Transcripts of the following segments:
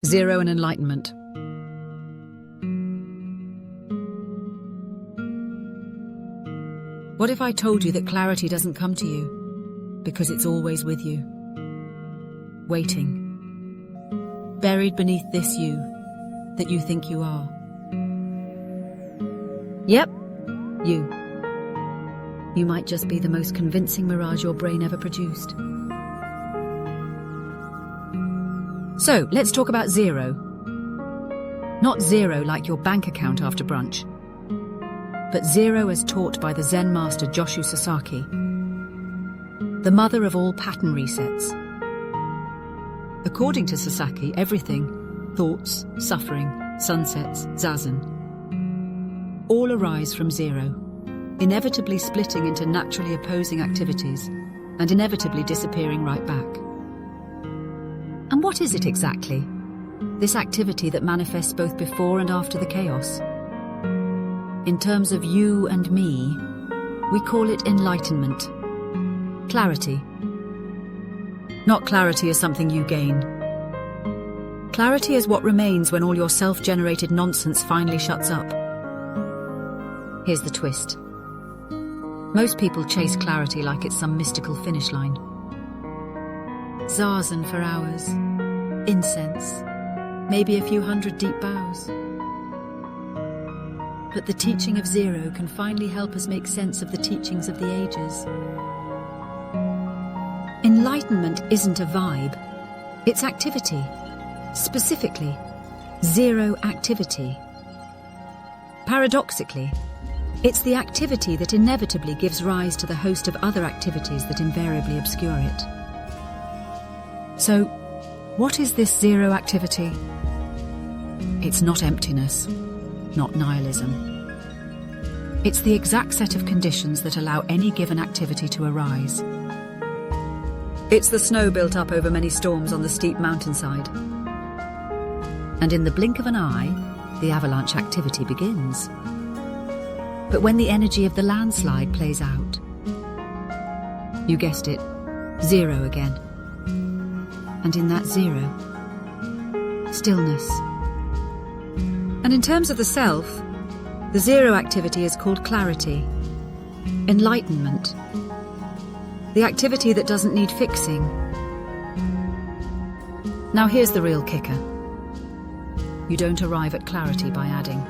Zero and Enlightenment. What if I told you that clarity doesn't come to you because it's always with you, waiting, buried beneath this you that you think you are? Yep, you. You might just be the most convincing mirage your brain ever produced. So, let's talk about zero. Not zero like your bank account after brunch, but zero as taught by the Zen master Joshu Sasaki, the mother of all pattern resets. According to Sasaki, everything, thoughts, suffering, sunsets, zazen, all arise from zero, inevitably splitting into naturally opposing activities and inevitably disappearing right back. And what is it exactly, this activity that manifests both before and after the chaos? In terms of you and me, we call it enlightenment, clarity. Not clarity as something you gain. Clarity is what remains when all your self-generated nonsense finally shuts up. Here's the twist. Most people chase clarity like it's some mystical finish line. Zazen for hours, incense, maybe a few hundred deep bows. But the teaching of zero can finally help us make sense of the teachings of the ages. Enlightenment isn't a vibe, it's activity. Specifically, zero activity. Paradoxically, it's the activity that inevitably gives rise to the host of other activities that invariably obscure it. So, what is this zero activity? It's not emptiness, not nihilism. It's the exact set of conditions that allow any given activity to arise. It's the snow built up over many storms on the steep mountainside. And in the blink of an eye, the avalanche activity begins. But when the energy of the landslide plays out, you guessed it, zero again. And in that zero, stillness. And in terms of the self, the zero activity is called clarity, enlightenment, the activity that doesn't need fixing. Now here's the real kicker. You don't arrive at clarity by adding.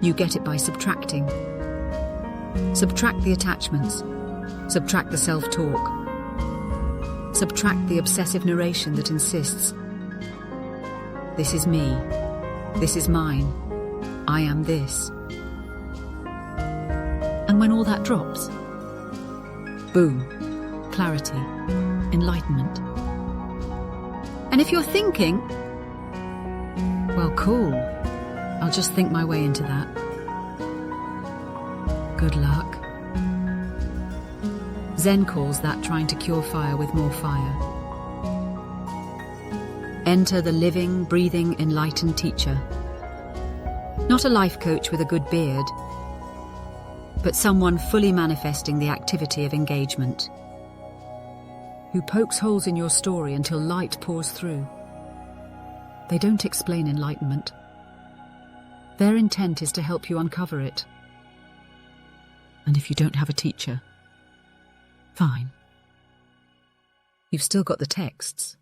You get it by subtracting. Subtract the attachments, subtract the self-talk, subtract the obsessive narration that insists, this is me, this is mine, I am this. And when all that drops, boom, clarity, enlightenment. And if you're thinking, well, cool, I'll just think my way into that. Good luck. Zen calls that trying to cure fire with more fire. Enter the living, breathing, enlightened teacher. Not a life coach with a good beard, but someone fully manifesting the activity of engagement, who pokes holes in your story until light pours through. They don't explain enlightenment. Their intent is to help you uncover it. And if you don't have a teacher, fine. You've still got the texts.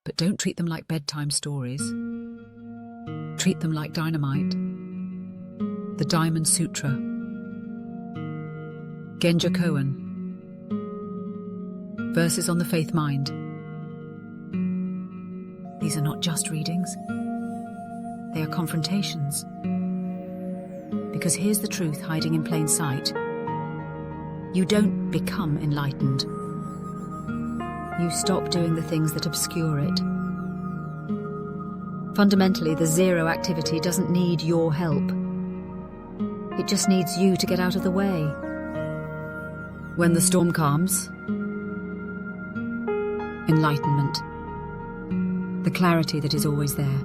But don't treat them like bedtime stories. Treat them like dynamite. The Diamond Sutra. Genja Cohen. Verses on the Faith Mind. These are not just readings. They are confrontations. Because here's the truth hiding in plain sight. You don't become enlightened. You stop doing the things that obscure it. Fundamentally, the zero activity doesn't need your help. It just needs you to get out of the way. When the storm calms, enlightenment. The clarity that is always there.